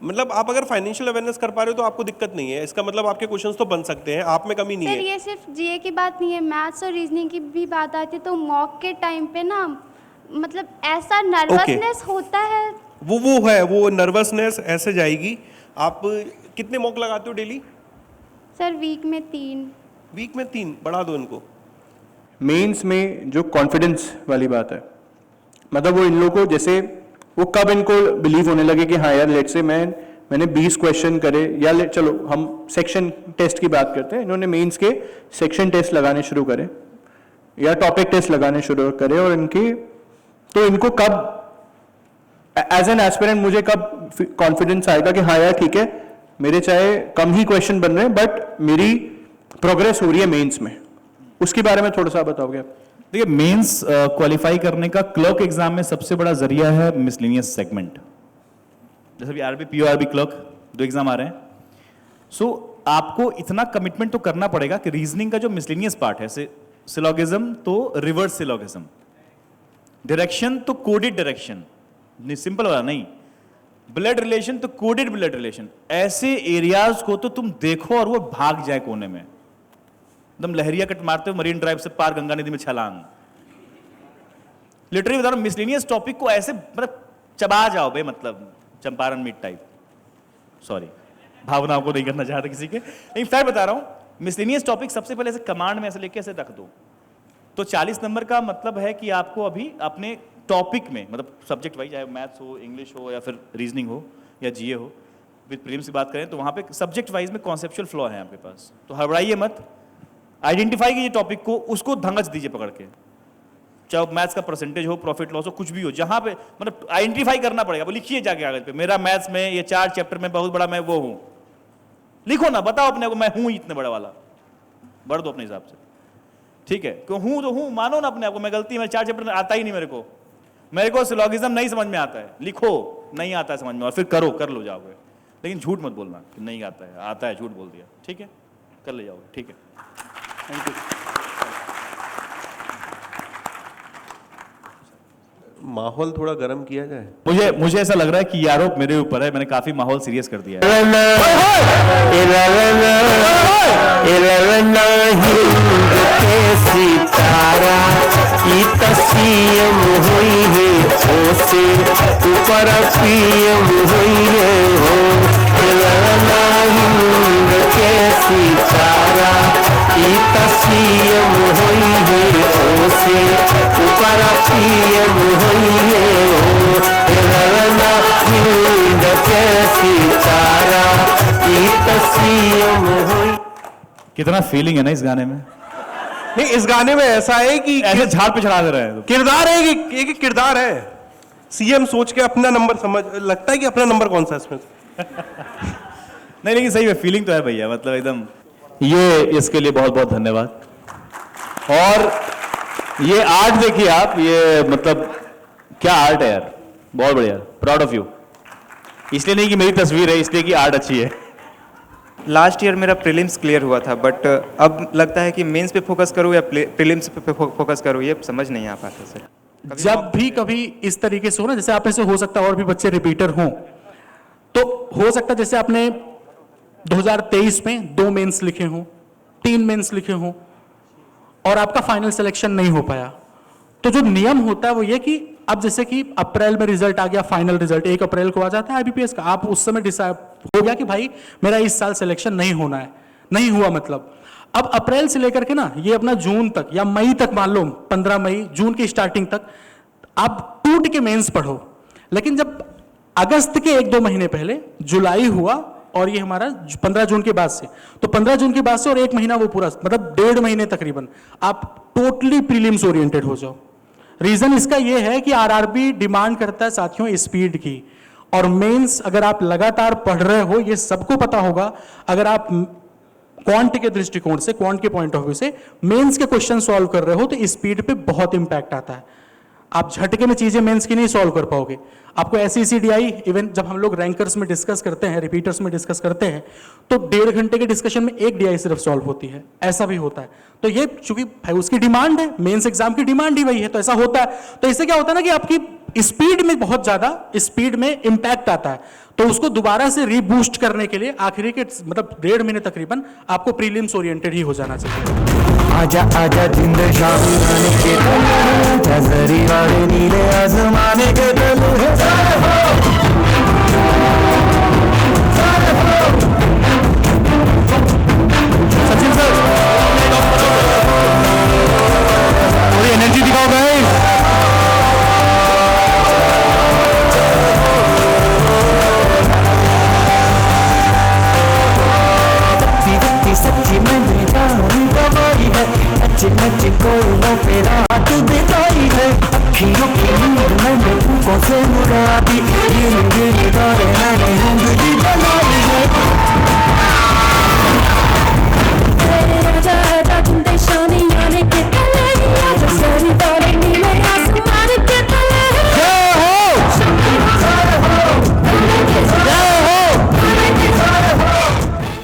मतलब आप अगर फाइनेंशियल अवेयरनेस कर पा रहे हो तो आपको दिक्कत नहीं है, इसका मतलब आपके क्वेश्चंस तो बन सकते हैं, आप में कमी नहीं है।
सर ये सिर्फ जीए की बात नहीं है, मैथ्स और रीजनिंग की भी बात आती है तो मॉक के टाइम पे ना मतलब ऐसा नर्वसनेस होता है।
वो नर्वसनेस ऐसे जाएगी। आप कितने मॉक लगाते हो डेली?
सर वीक में 3।
वीक में 3 बढ़ा दो इनको।
मेंस में जो कॉन्फिडेंस वाली बात है, मतलब वो इन लोगों को जैसे वो कब इनको बिलीव होने लगे कि हाँ यार लेट्स से मैंने 20 क्वेश्चन करे, या चलो हम सेक्शन टेस्ट की बात करते हैं, इन्होंने मेंस के सेक्शन टेस्ट लगाने शुरू करे या टॉपिक टेस्ट लगाने शुरू करे और इनकी तो इनको कब एज एन एस्पिरेंट मुझे कब कॉन्फिडेंस आएगा कि हाँ यार ठीक है, मेरे चाहे कम ही क्वेश्चन बन रहे हैं बट मेरी प्रोग्रेस हो रही है मेंस में, उसके बारे में थोड़ा सा बताओगे आप?
देखिए, मेंस क्वालिफाई करने का क्लर्क एग्जाम में सबसे बड़ा जरिया है मिसलेनियस सेगमेंट। जैसे भी RRB PO RRB clerk 2 exam आ रहे हैं। सो आपको इतना कमिटमेंट तो करना पड़ेगा कि रीजनिंग का जो मिसलेनियस पार्ट है, सिलोगिज्म तो रिवर्स सिलोगिज्म, डायरेक्शन तो कोडेड डायरेक्शन, सिंपल वाला नहीं, ब्लड रिलेशन तो कोडेड ब्लड रिलेशन, ऐसे एरियाज को तो तुम देखो और वो भाग जाए कोने में, एकदम लहरिया कट मारते हो मरीन ड्राइव से पार गंगा नदी में छलांग। लिटरली बता रहा हूं, मिसलेनियस टॉपिक को ऐसे मतलब चबा जाओ बे, मतलब चंपारण मीट टाइप। सॉरी, भावनाओं को नहीं करना चाहता किसी के, लेकिन फैक्ट बता रहा हूं, मिसलेनियस टॉपिक सबसे पहले ऐसे कमांड में ऐसे लेके ऐसे रख दो तो 40 नंबर का मतलब है कि आपको अभी अपने टॉपिक में, मतलब सब्जेक्ट वाइज, चाहे मैथ्स हो, इंग्लिश हो या फिर रीजनिंग हो या जीए हो, विद प्रीलिम्स की बात करें तो वहां पे सब्जेक्ट वाइज में कॉन्सेप्चुअल फ्लॉ है आपके पास, तो हड़बड़ाइए मत, आइडेंटिफाई कीजिए टॉपिक को, उसको धंगच दीजिए पकड़ के, चाहे मैथ्स का परसेंटेज हो, प्रॉफिट लॉस हो, कुछ भी हो, जहां पे मतलब आइडेंटिफाई करना पड़ेगा। वो लिखिए जाके कागज पे, मेरा मैथ्स में ये 4 चैप्टर में बहुत बड़ा मैं वो हूं, लिखो ना, बताओ अपने को मैं हूं इतने बड़ा वाला, बढ़ दो अपने हिसाब से, ठीक है, क्यों हूं तो हूं, मानो ना अपने आप को, मैं गलती, मेरे 4 चैप्टर में आता ही नहीं, मेरे को सिलोगिज्म नहीं समझ में आता है, लिखो नहीं आता है समझ में, और फिर करो, कर लो जाओगे, लेकिन झूठ मत बोलना कि नहीं आता है, झूठ बोल दिया, ठीक है, कर ले जाओगे, ठीक है। Thank you.
माहौल थोड़ा गर्म किया जाए।
मुझे ऐसा लग रहा है कि ये आरोप मेरे ऊपर है, मैंने काफी माहौल सीरियस कर दिया है। कितना फीलिंग है ना इस गाने में।
नहीं, इस गाने में ऐसा है कि
ऐसे झाड़ पे चढ़ा दे रहे हैं,
किरदार है, एक किरदार है, सीएम सोच के अपना नंबर समझ, लगता है कि अपना नंबर कौन सा है इसमें।
नहीं, लेकिन सही है, फीलिंग तो है भैया, मतलब एकदम, ये इसके लिए बहुत बहुत धन्यवाद। और ये आर्ट देखिए आप, ये मतलब क्या आर्ट है यार, बहुत बढ़िया, प्राउड ऑफ यू। इसलिए नहीं कि मेरी तस्वीर है, इसलिए कि आर्ट अच्छी है।
लास्ट ईयर मेरा प्रीलिम्स क्लियर हुआ था, बट अब लगता है कि मेंस पे फोकस करूं या प्रीलिम्स पे फोकस करूं, ये समझ नहीं आ पाता सर।
जब भी कभी इस तरीके से हो ना, जैसे आप ऐसे हो सकता है और भी बच्चे रिपीटर हों, तो हो सकता है जैसे आपने 2023 में 2 मेंस लिखे हों, 3 मेंस लिखे हों और आपका फाइनल सिलेक्शन नहीं हो पाया, तो जो नियम होता है वो ये कि अब जैसे कि अप्रैल में रिजल्ट आ गया, फाइनल रिजल्ट 1 अप्रैल को आ जाता है आईबीपीएस का, आप उस समय डिसाइड हो गया कि भाई मेरा इस साल सिलेक्शन नहीं होना है, नहीं हुआ मतलब, अब अप्रैल से लेकर के ना ये अपना जून तक या मई तक, मान लो 15 मई, जून की स्टार्टिंग तक आप टूट के मेंस पढ़ो। लेकिन जब अगस्त के 1-2 महीने पहले जुलाई हुआ और ये हमारा 15 जून के बाद से, तो 15 जून के बाद से और 1 महीना वो पूरा, मतलब 1.5 महीने तकरीबन आप टोटली प्रीलिम्स ओरिएंटेड हो जाओ। रीजन इसका ये है कि आरआरबी डिमांड करता है साथियों स्पीड की, और मेंस अगर आप लगातार पढ़ रहे हो, ये सबको पता होगा, अगर आप क्वांट के दृष्टिकोण से, क्वांट के पॉइंट ऑफ व्यू से मेंस के क्वेश्चन सॉल्व कर रहे हो तो स्पीड पे बहुत इंपैक्ट आता है। आप झटके में चीजें मेंस की नहीं सॉल्व कर पाओगे। आपको SECDI, इवन जब हम लोग रैंकर्स में डिस्कस करते हैं, रिपीटर्स में डिस्कस करते हैं, तो 1.5 घंटे के डिस्कशन में 1 DI सिर्फ सॉल्व होती है, ऐसा भी होता है। तो ये चूंकि भाई उसकी डिमांड है, मेंस एग्जाम की डिमांड ही वही है, तो ऐसा होता है। तो इससे क्या होता है ना कि आपकी स्पीड में बहुत ज्यादा स्पीड में इंपैक्ट आता है, तो उसको दोबारा से रीबूस्ट करने के लिए आखिरी के मतलब 1.5 महीने तकरीबन आपको प्रीलिम्स ओरिएंटेड ही हो जाना चाहिए।
आजा आजा जिंद शामी के नजरी वाले नीले आसमाने के